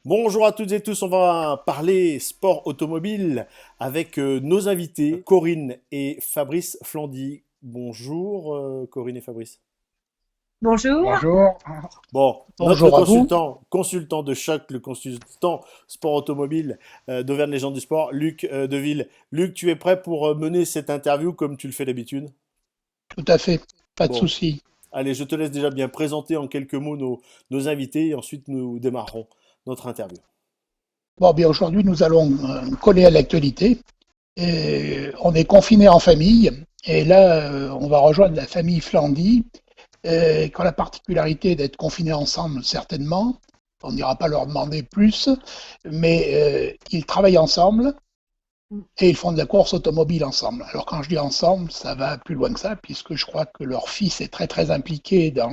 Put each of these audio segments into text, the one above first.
Bonjour à toutes et tous, on va parler sport automobile avec nos invités Corinne et Fabrice Flandy. Bonjour Corinne et Fabrice. Bonjour. Bonjour. Bon, notre Bonjour à vous. consultant de choc, le consultant sport automobile d'Auvergne Légende du Sport, Luc Deville. Luc, tu es prêt pour mener cette interview comme tu le fais d'habitude? Tout à fait. Pas de Bon, souci. allez, je te laisse déjà bien présenter en quelques mots nos invités et ensuite nous démarrerons notre interview. Bon, bien aujourd'hui, nous allons coller à l'actualité. Et on est confinés en famille. Et là, on va rejoindre la famille Flandy, qui a la particularité d'être confinés ensemble, certainement. On n'ira pas leur demander plus, mais ils travaillent ensemble. Et ils font de la course automobile ensemble. Alors quand je dis ensemble, ça va plus loin que ça, puisque je crois que leur fils est très très impliqué dans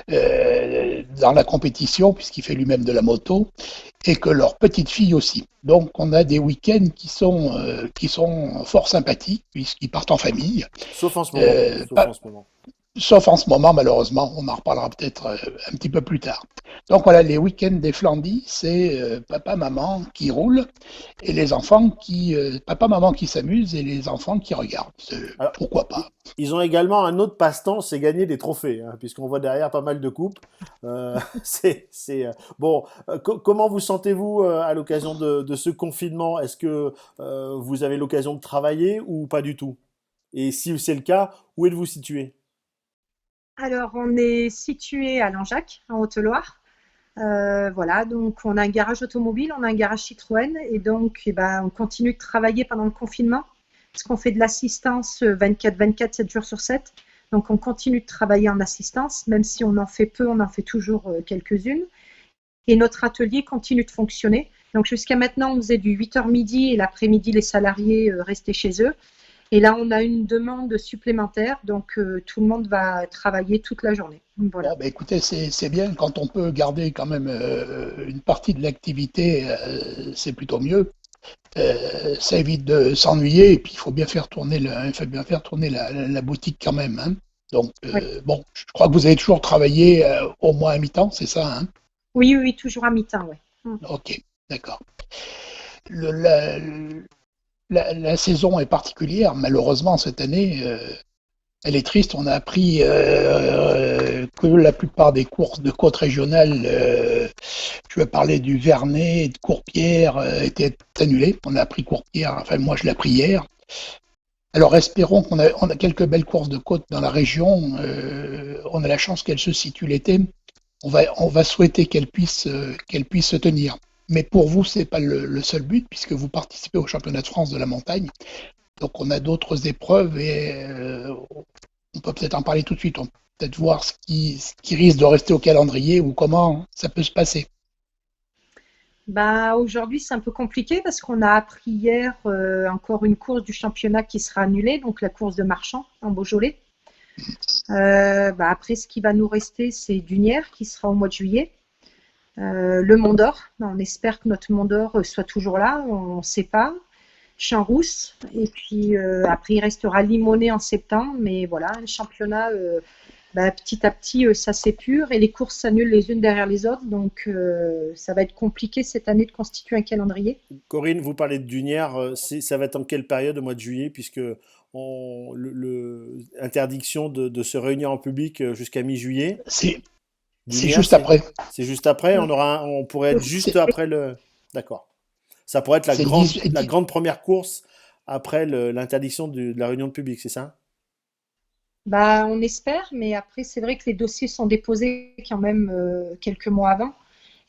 la compétition, puisqu'il fait lui-même de la moto, et que leur petite fille aussi. Donc on a des week-ends qui sont fort sympathiques, puisqu'ils partent en famille. Sauf en ce moment. Euh, Sauf pas, en ce moment. Sauf en ce moment, malheureusement, on en reparlera peut-être un petit peu plus tard. Donc voilà, les week-ends des Flandis, c'est papa, maman qui roulent et les enfants papa, maman qui s'amusent et les enfants qui regardent. Alors, Pourquoi pas? ils ont également un autre passe-temps, c'est gagner des trophées, hein, puisqu'on voit derrière pas mal de coupes. Bon. Comment vous sentez-vous à l'occasion de ce confinement? Est-ce que vous avez l'occasion de travailler ou pas du tout? Et si c'est le cas, où êtes-vous situé? Alors, on est situé à Langeac, en Haute-Loire. Voilà, donc on a un garage automobile, on a un garage Citroën, et donc on continue de travailler pendant le confinement, parce qu'on fait de l'assistance 24/24, 7 jours sur 7. Donc on continue de travailler en assistance, même si on en fait peu, on en fait toujours quelques-unes. Et notre atelier continue de fonctionner. Donc jusqu'à maintenant, on faisait du 8h midi, et l'après-midi, les salariés restaient chez eux. Et là, on a une demande supplémentaire, donc tout le monde va travailler toute la journée. Bon, Voilà. ben écoutez, c'est bien quand on peut garder quand même une partie de l'activité, c'est plutôt mieux. Ça évite de s'ennuyer et puis il faut bien faire tourner la boutique quand même, hein. Donc Oui. bon, je crois que vous avez toujours travaillé au moins à mi-temps, c'est ça, hein? Oui, oui, oui, toujours à mi-temps, ouais. Ok, d'accord. Le- la, la saison est particulière, malheureusement cette année, elle est triste. On a appris que la plupart des courses de côte régionale, je vais parler du Vernet et de Courpierre, étaient annulées. On a appris Courpierre, enfin moi je l'ai appris hier. Alors espérons on a quelques belles courses de côte dans la région. On a la chance qu'elles se situent l'été. On va souhaiter qu'elles puissent se tenir. Mais pour vous, c'est pas le seul but, puisque vous participez au championnat de France de la montagne. Donc on a d'autres épreuves et on peut peut-être en parler tout de suite. On peut peut-être voir ce qui risque de rester au calendrier ou comment ça peut se passer. Bah, aujourd'hui, c'est un peu compliqué parce qu'on a appris hier encore une course du championnat qui sera annulée, donc la course de Marchand en Beaujolais. Après, ce qui va nous rester, c'est Dunière qui sera au mois de juillet. Le Mont d'Or, on espère que notre Mont d'Or soit toujours là, on ne sait pas. Champs-Rousse, et puis après, il restera Limonest en septembre, mais voilà, le championnat, petit à petit, ça s'épure et les courses s'annulent les unes derrière les autres, donc ça va être compliqué cette année de constituer un calendrier. Corinne, vous parlez de Dunière, ça va être en quelle période au mois de juillet, puisque interdiction de se réunir en public jusqu'à mi-juillet. C'est c'est Dunière, juste après. c'est juste après. On pourrait être juste C'est après le. D'accord. Ça pourrait être c'est le la 18. grande première course après l'interdiction de la réunion de public, c'est ça? Bah, on espère, mais après, c'est vrai que les dossiers sont déposés quand même quelques mois avant.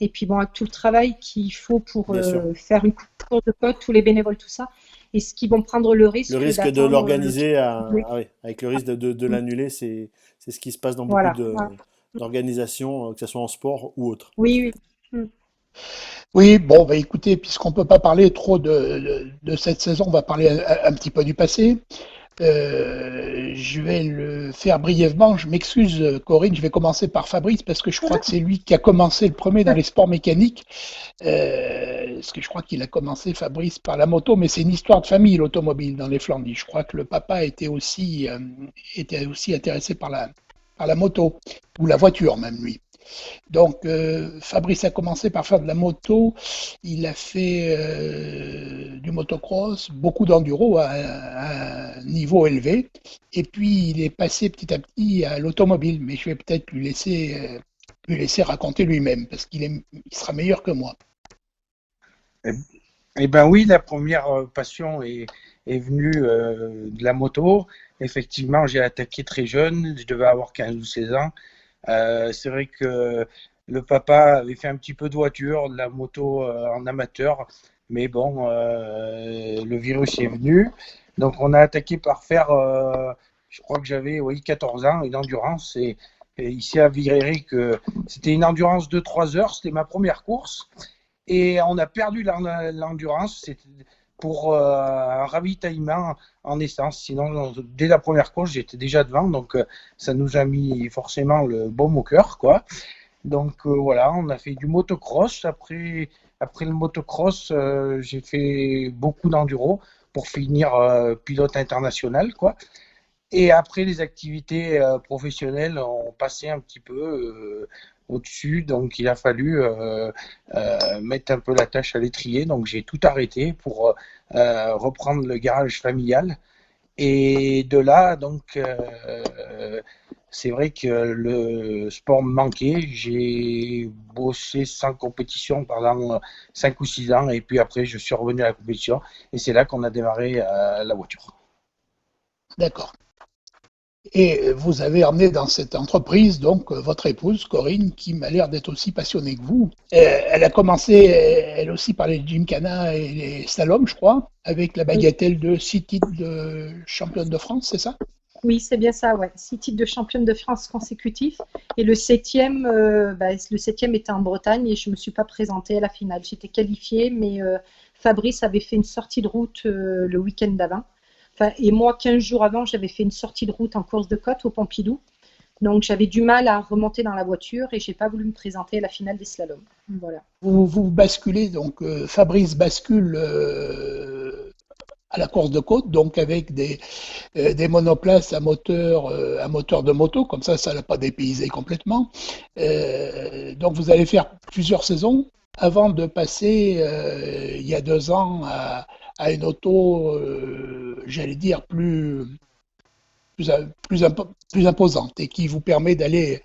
Et puis, bon, avec tout le travail qu'il faut pour Bien sûr. faire une course de potes, tous les bénévoles, tout ça, est-ce qu'ils vont prendre le Le risque risque de d'attendre l'organiser, oui. ah oui, avec le risque de l'annuler, c'est ce qui se passe dans beaucoup Voilà. Voilà. d'organisations, que ce soit en sport ou autre. Oui, oui. Oui, bon, bah écoutez, puisqu'on ne peut pas parler trop de cette saison, on va parler un petit peu du passé. Je vais le faire brièvement. Je m'excuse, Corinne, je vais commencer par Fabrice parce que je crois que c'est lui qui a commencé le premier dans les sports mécaniques. Parce que je crois qu'il a commencé, Fabrice, par la moto, mais c'est une histoire de famille, l'automobile, dans les Flandres. Je crois que le papa était aussi intéressé par la moto, ou la voiture même, lui. Donc, Fabrice a commencé par faire de la moto. Il a fait du motocross, beaucoup d'enduro à un niveau élevé. Et puis, il est passé petit à petit à l'automobile. Mais je vais peut-être lui laisser raconter lui-même, parce il sera meilleur que moi. Eh eh ben oui, la première passion est venue de la moto. Effectivement, j'ai attaqué très jeune, je devais avoir 15 ou 16 ans. C'est vrai que le papa avait fait un petit peu de voiture, de la moto en amateur, mais bon, le virus est venu. Donc on a attaqué par faire, je crois que j'avais oui, 14 ans, une endurance. Et il s'est avéré que c'était une endurance de 3 heures, c'était ma première course. Et on a perdu l'endurance pour un ravitaillement en essence. Sinon, dès la première course, j'étais déjà devant, donc ça nous a mis forcément le baume au cœur, quoi. Donc voilà, on a fait du motocross. Après le motocross, j'ai fait beaucoup d'enduro pour finir pilote international, quoi. Et après, les activités professionnelles ont passé un petit peu au-dessus, donc il a fallu mettre un peu la tâche à l'étrier. Donc j'ai tout arrêté pour reprendre le garage familial. Et de là, donc, c'est vrai que le sport me manquait. J'ai bossé sans compétition pendant 5 ou 6 ans, et puis après, je suis revenu à la compétition. Et c'est là qu'on a démarré la voiture. D'accord. Et vous avez emmené dans cette entreprise donc votre épouse Corinne, qui m'a l'air d'être aussi passionnée que vous. Elle a commencé elle aussi par les gymkhana et les slaloms, je crois, avec la Oui, bagatelle de 6 titres de championne de France, c'est ça? oui, c'est bien ça, ouais. 6 titres de championne de France consécutifs. Et le septième était en Bretagne et je ne me suis pas présentée à la finale. J'étais qualifiée, mais Fabrice avait fait une sortie de route le week-end d'avant. Enfin, et moi, 15 jours avant, j'avais fait une sortie de route en course de côte au Pompidou. Donc, j'avais du mal à remonter dans la voiture et j'ai pas voulu me présenter à la finale des slaloms. Voilà. Vous basculez, donc Fabrice bascule à la course de côte, donc avec des monoplaces à moteur de moto, comme ça l'a pas dépaysé complètement. Donc vous allez faire plusieurs saisons avant de passer, il y a 2 ans, à une auto, j'allais dire, plus, plus imposante et qui vous permet d'aller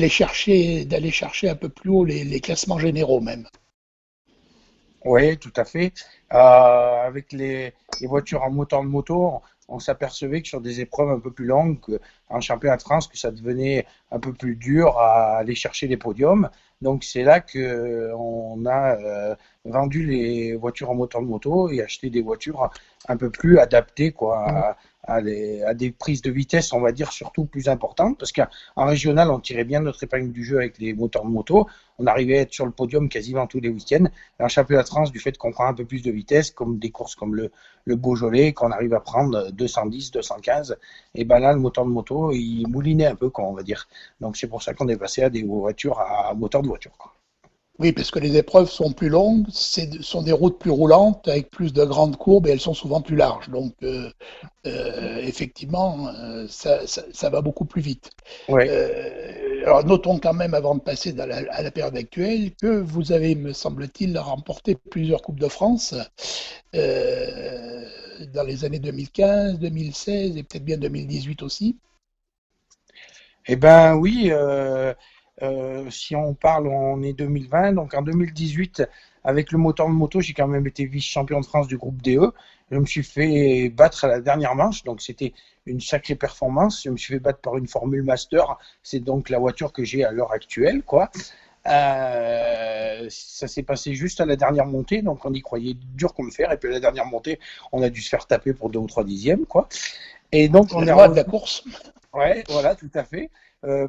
chercher un peu plus haut les classements généraux même. Oui, tout à fait. Avec les voitures en moteur de moto, on s'apercevait que sur des épreuves un peu plus longues, en championnat de France, que ça devenait un peu plus dur à aller chercher les podiums. Donc c'est là qu'on a vendu les voitures en moteur de moto et acheté des voitures un peu plus adaptées, quoi, à des prises de vitesse, on va dire, surtout plus importantes. Parce qu'en régional, on tirait bien notre épingle du jeu avec les moteurs de moto. On arrivait à être sur le podium quasiment tous les week-ends. En championnat de France, du fait qu'on prend un peu plus de vitesse, comme des courses comme le Beaujolais, qu'on arrive à prendre 210, 215, et ben là, le moteur de moto, il moulinait un peu, quoi, on va dire. Donc c'est pour ça qu'on est passé à des voitures à moteur de voiture, quoi. Oui, parce que les épreuves sont plus longues, sont des routes plus roulantes, avec plus de grandes courbes et elles sont souvent plus larges. Donc, effectivement, ça va beaucoup plus vite. Ouais. Alors, notons quand même, avant de passer à la période actuelle, que vous avez, me semble-t-il, remporté plusieurs Coupes de France dans les années 2015, 2016 et peut-être bien 2018 aussi. Eh ben oui, si on parle, on est 2020, donc en 2018, avec le moteur de moto, j'ai quand même été vice-champion de France du groupe DE. Je me suis fait battre à la dernière manche, donc c'était une sacrée performance. Je me suis fait battre par une Formule Master, c'est donc la voiture que j'ai à l'heure actuelle, quoi. Ça s'est passé juste à la dernière montée, donc on y croyait dur comme fer, et puis à la dernière montée, on a dû se faire taper pour 2 ou 3 dixièmes, quoi. Et donc C'est on la est loi de la course. Ouais, voilà, tout à fait.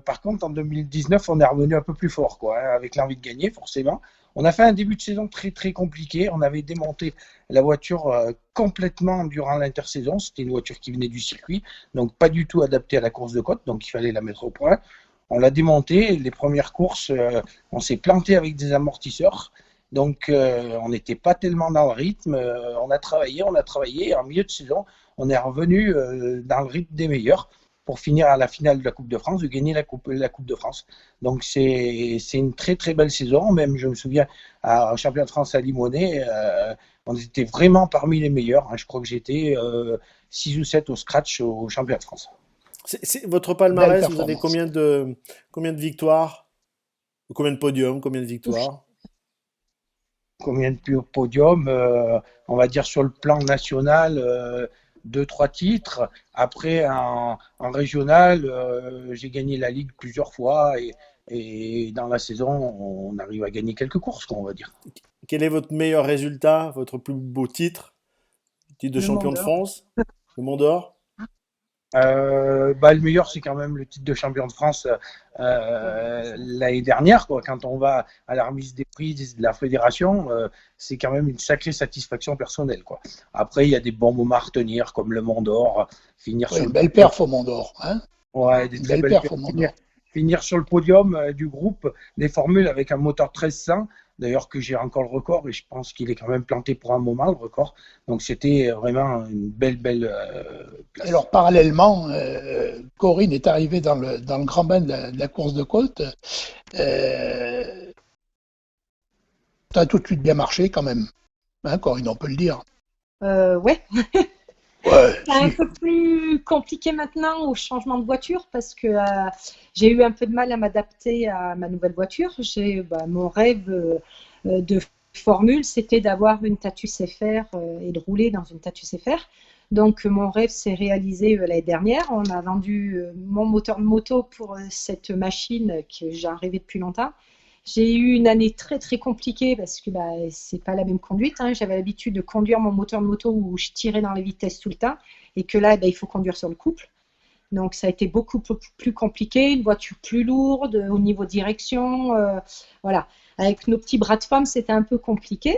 Par contre, en 2019, on est revenu un peu plus fort, quoi, hein, avec l'envie de gagner, forcément. On a fait un début de saison très très compliqué. On avait démonté la voiture complètement durant l'intersaison. C'était une voiture qui venait du circuit, donc pas du tout adaptée à la course de côte, donc il fallait la mettre au point. On l'a démontée. Les premières courses, on s'est planté avec des amortisseurs. Donc, on n'était pas tellement dans le rythme. On a travaillé. Et en milieu de saison, on est revenu dans le rythme des meilleurs. pour finir à la finale de la Coupe de France, de gagner la Coupe de France. Donc c'est une très très belle saison. Même je me souviens au championnat de France à Limonest, on était vraiment parmi les meilleurs. Hein. Je crois que j'étais 6 ou 7 au scratch au championnat de France. Votre Belle palmarès, vous avez performance. combien de victoires? Combien de podiums? Combien de victoires? Combien de podiums, on va dire sur le plan national, 2-3 titres. Après, en régional, j'ai gagné la Ligue plusieurs fois et dans la saison, on arrive à gagner quelques courses, on va dire. Quel est votre meilleur résultat, votre plus beau titre? Titre de Le champion Mont de d'Or. France? Le Mont d'Or? Le meilleur, c'est quand même le titre de champion de France l'année dernière, quoi. Quand on va à la remise des prix de la fédération, c'est quand même une sacrée satisfaction personnelle, quoi. Après, il y a des bons moments à retenir, comme le Mont d'Or, finir Oui, sur une le belle podium. perf au Mont d'Or. Hein, Ouais, des une très belle belles perf pertes. au Mont d'Or. Finir sur le podium du groupe des formules avec un moteur 1300, d'ailleurs que j'ai encore le record et je pense qu'il est quand même planté pour un moment, le record. Donc c'était vraiment une belle Et place. alors, parallèlement, Corinne est arrivée dans le grand bain de la course de côte. Ça a tout de suite bien marché quand même. Hein, Corinne, on peut le dire. Ouais, Ouais, c'est un si. peu plus compliqué maintenant au changement de voiture parce que j'ai eu un peu de mal à m'adapter à ma nouvelle voiture. Mon rêve de formule, c'était d'avoir une Tatus FR et de rouler dans une Tatus FR. Donc mon rêve s'est réalisé l'année dernière. On a vendu mon moteur de moto pour cette machine que j'ai rêvé depuis longtemps. J'ai eu une année très très compliquée parce que c'est pas la même conduite. Hein. J'avais l'habitude de conduire mon moteur de moto où je tirais dans les vitesses tout le temps et que là, il faut conduire sur le couple. Donc ça a été beaucoup plus compliqué, une voiture plus lourde au niveau direction. Voilà. Avec nos petits bras de femme, c'était un peu compliqué.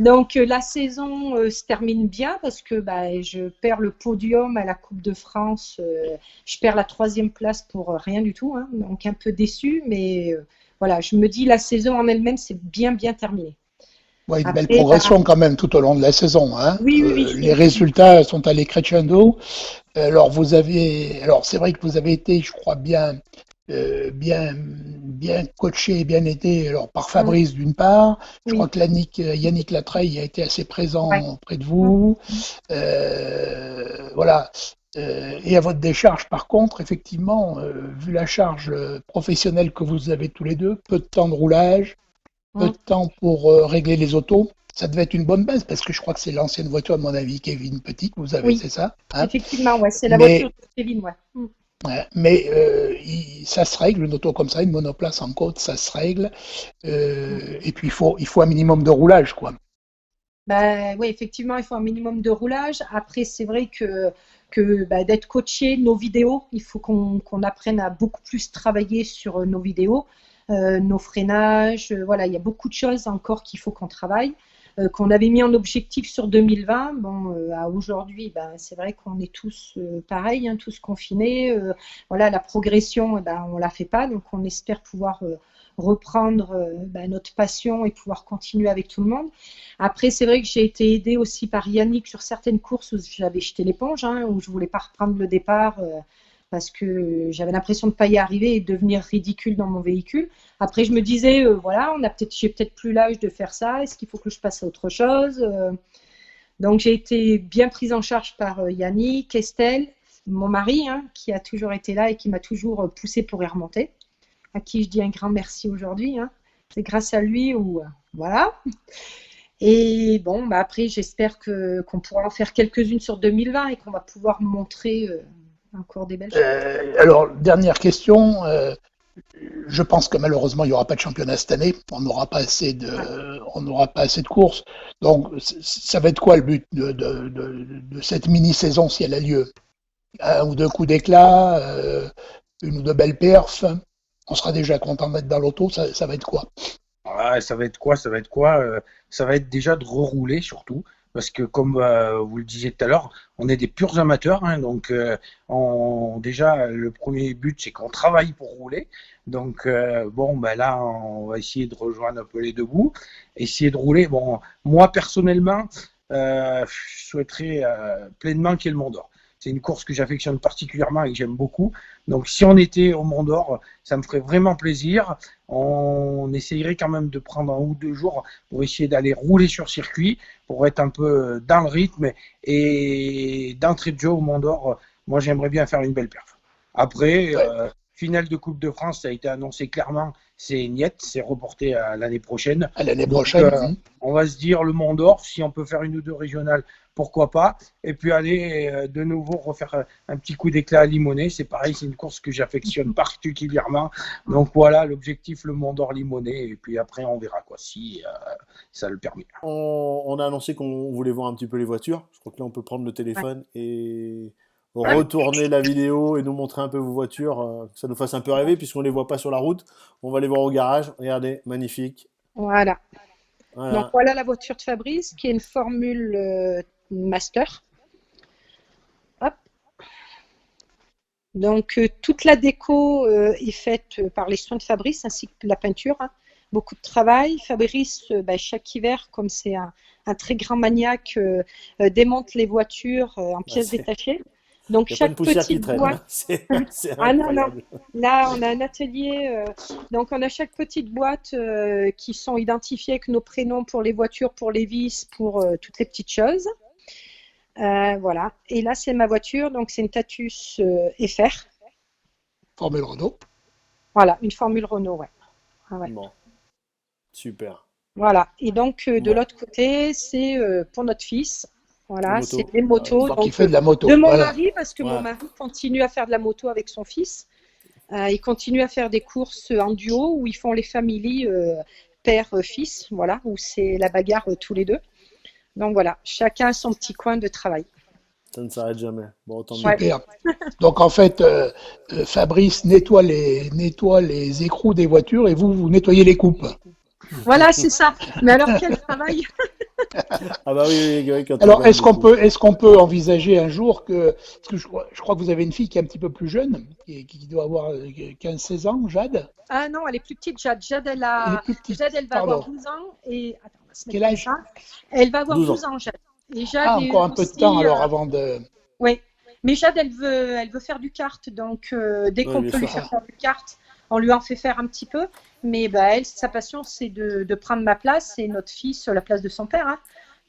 Donc la saison se termine bien parce que je perds le podium à la Coupe de France. Je perds la 3e place pour rien du tout. Hein. Donc un peu déçue, mais voilà, je me dis la saison en elle-même, c'est bien terminé. Ouais, une belle Après, progression quand même tout au long de la saison. Hein. oui, Les résultats sont allés crescendo. Alors c'est vrai que vous avez été, je crois, bien coaché et bien aidé alors, par Fabrice d'une part. Je crois oui, que Yannick Latreille a été assez ouais. présent auprès de vous. Voilà. Et à votre décharge, par contre, effectivement, vu la charge professionnelle que vous avez tous les deux, peu de temps de roulage, peu de temps pour régler les autos, ça devait être une bonne base parce que je crois que c'est l'ancienne voiture, à mon avis, Kevin Petit que vous avez, Oui, c'est ça, hein. effectivement, ouais, c'est la voiture Mais de Kevin, ouais. Ouais, mais ça se règle, une auto comme ça, une monoplace en côte, ça se règle. Et puis il faut un minimum de roulage, quoi. Oui, effectivement, il faut un minimum de roulage. Après, c'est vrai que d'être coaché, nos vidéos, il faut qu'on apprenne à beaucoup plus travailler sur nos vidéos, nos freinages. Voilà, il y a beaucoup de choses encore qu'il faut qu'on travaille, qu'on avait mis en objectif sur 2020. Bon, à aujourd'hui, c'est vrai qu'on est tous pareils, hein, tous confinés. Voilà, la progression, on la fait pas, donc on espère pouvoir reprendre notre passion et pouvoir continuer avec tout le monde. Après, c'est vrai que j'ai été aidée aussi par Yannick sur certaines courses où j'avais jeté l'éponge, hein, où je voulais pas reprendre le départ parce que j'avais l'impression de ne pas y arriver et de devenir ridicule dans mon véhicule. Après, je me disais, voilà, j'ai peut-être plus l'âge de faire ça. Est-ce qu'il faut que je passe à autre chose Donc, j'ai été bien prise en charge par Yannick, Estelle, mon mari, hein, qui a toujours été là et qui m'a toujours poussée pour y remonter, à qui je dis un grand merci aujourd'hui. Hein. C'est grâce à lui où, voilà. Et bon, après, j'espère qu'on pourra en faire quelques-unes sur 2020 et qu'on va pouvoir montrer encore des belles choses. Alors, dernière question. Je pense que malheureusement, il n'y aura pas de championnat cette année. On n'aura pas assez de courses. Donc, ça va être quoi le but de cette mini-saison si elle a lieu? Un ou deux coups d'éclat, une ou deux belles perfs. On sera déjà content d'être dans l'auto. Ça va être quoi? Ouais, ça va être quoi? Ça va être quoi? Ça va être déjà de rerouler surtout. Parce que comme vous le disiez tout à l'heure, on est des purs amateurs. Hein, donc déjà, le premier but, c'est qu'on travaille pour rouler. Donc là, on va essayer de rejoindre un peu les deux bouts. Essayer de rouler. Bon, moi, personnellement, je souhaiterais pleinement qu'il y ait le Mont d'Or. c'est une course que j'affectionne particulièrement et que j'aime beaucoup. Donc si on était au Mont d'Or, ça me ferait vraiment plaisir. On essayerait quand même de prendre 1 ou 2 jours pour essayer d'aller rouler sur circuit, pour être un peu dans le rythme. Et d'entrée de jeu au Mont d'Or, moi j'aimerais bien faire une belle perf. Après, finale de Coupe de France, ça a été annoncé clairement, c'est niet, c'est reporté à l'année prochaine. À l'année Donc, prochaine. on va se dire le Mont d'Or, si on peut faire 1 ou 2 régionales, pourquoi pas. Et puis aller de nouveau refaire un petit coup d'éclat à Limonest. C'est pareil, c'est une course que j'affectionne particulièrement. Donc voilà, l'objectif, le Mont d'Or Limonest. Et puis après, on verra quoi, si ça le permet. On a annoncé qu'on voulait voir un petit peu les voitures. Je crois que là, on peut prendre le téléphone et retourner la vidéo et nous montrer un peu vos voitures, que ça nous fasse un peu rêver puisqu'on les voit pas sur la route. On va les voir au garage. Regardez, magnifique. Voilà. Voilà. Donc voilà la voiture de Fabrice qui est une Formule Master. Hop. Donc toute la déco est faite par les soins de Fabrice ainsi que la peinture. Hein. Beaucoup de travail. Fabrice, chaque hiver, comme c'est un très grand maniaque, démonte les voitures en pièces détachées. Donc Il n'y a pas une chaque poussière qui petite traîne. boîte. C'est Ah non, non. incroyable. Là, on a un atelier. Donc, on a chaque petite boîte qui sont identifiées avec nos prénoms pour les voitures, pour les vis, pour toutes les petites choses. Voilà. Et là, c'est ma voiture. Donc, c'est une Tatus FR. Formule Renault. Voilà, une Formule Renault, ouais. Ah ouais. Bon, super. Voilà. Et donc, de Bon. l'autre côté, c'est pour notre fils. Voilà, Les motos. c'est des motos. Donc, Donc, il fait de la moto. de mon Voilà. mari, parce que mon Ouais. mari continue à faire de la moto avec son fils. Il continue à faire des courses en duo où ils font les familles père-fils, voilà, où c'est la bagarre tous les deux. Donc voilà, chacun a son petit coin de travail. Ça ne s'arrête jamais. Bon, autant mieux. Ouais. Super. Donc en fait, Fabrice nettoie les écrous des voitures et vous nettoyez les coupes. Voilà, c'est ça. Mais alors quel travail! Ah bah oui, quand on Alors gagne beaucoup. est-ce qu'on peut envisager un jour parce que je crois que vous avez une fille qui est un petit peu plus jeune, qui doit avoir 15-16 ans, Jade. Ah non, elle est plus petite, Jade. Jade, Elle est plus petite. Jade, elle va Pardon. avoir 12 ans. Et attends, on va se mettre Quel comme âge? ça. Elle va avoir 12 ans. 12 ans, Jade. Et Jade Ah, est encore un peu de aussi, temps alors avant de. Oui, mais Jade, elle veut faire du kart, donc dès Ouais, qu'on bien peut lui sûr. faire faire du kart, on lui en fait faire un petit peu. Mais elle, sa passion, c'est de prendre ma place et notre fille sur la place de son père. Hein.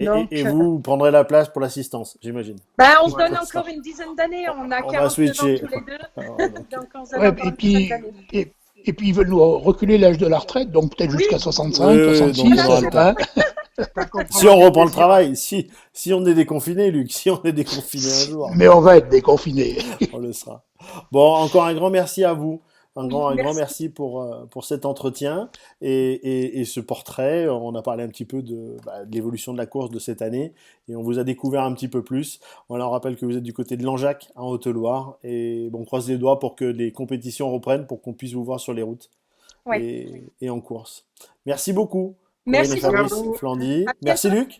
Donc, Et vous prendrez la place pour l'assistance, j'imagine. on se donne Ouais, encore une dizaine d'années. On a On va 49 ans switcher. tous les deux, Alors, donc, donc on se donne Ouais, encore et une dizaine puis d'années. et puis ils veulent nous reculer l'âge de la retraite, donc peut-être Oui. jusqu'à 65, Oui, donc 66. on aura le temps. Hein. Si on reprend le travail, si on est déconfiné, Luc, si on est déconfiné un jour, Mais on va être déconfinés. on le sera. Bon, encore un grand merci à vous. Un grand merci. merci pour cet entretien et ce portrait. On a parlé un petit peu de l'évolution de la course de cette année et on vous a découvert un petit peu plus. On leur rappelle que vous êtes du côté de Langeac, en Haute-Loire. Et bon, on croise les doigts pour que les compétitions reprennent, pour qu'on puisse vous voir sur les routes Ouais. et en course. Merci beaucoup, Corinne et Merci Fabrice beaucoup. Flandy. À Merci bientôt. Luc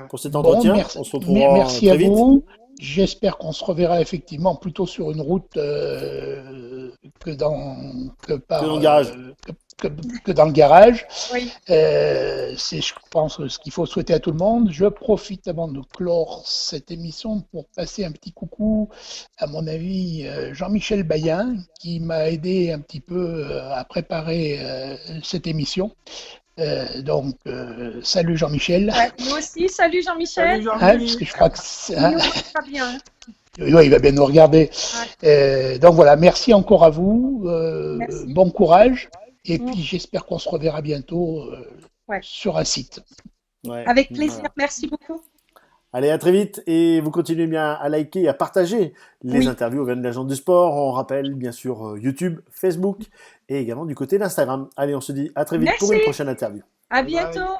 pour cet Bon, entretien. merci, On se retrouvera merci à très vite. vous. J'espère qu'on se reverra effectivement plutôt sur une route que dans le garage. que dans le garage. Oui. C'est, je pense, ce qu'il faut souhaiter à tout le monde. Je profite avant de clore cette émission pour passer un petit coucou à mon ami Jean-Michel Bayen, qui m'a aidé un petit peu à préparer cette émission. Donc, salut Jean-Michel. Ouais, nous aussi. Salut Jean-Michel. Salut, Hein, Jean-Michel. parce que je crois que Il nous regarde bien. Hein. oui, il va bien nous regarder. Donc voilà, merci encore à vous. Merci. Bon courage. Et Mm. puis j'espère qu'on se reverra bientôt Ouais. sur un site. Ouais. Avec plaisir. Voilà. Merci beaucoup. Allez, à très vite et vous continuez bien à liker et à partager les Oui. interviews au Van de l'agent du sport. On rappelle bien sûr YouTube, Facebook et également du côté d'Instagram. Allez, on se dit à très vite pour une Merci. prochaine interview. À Bye bye. bientôt.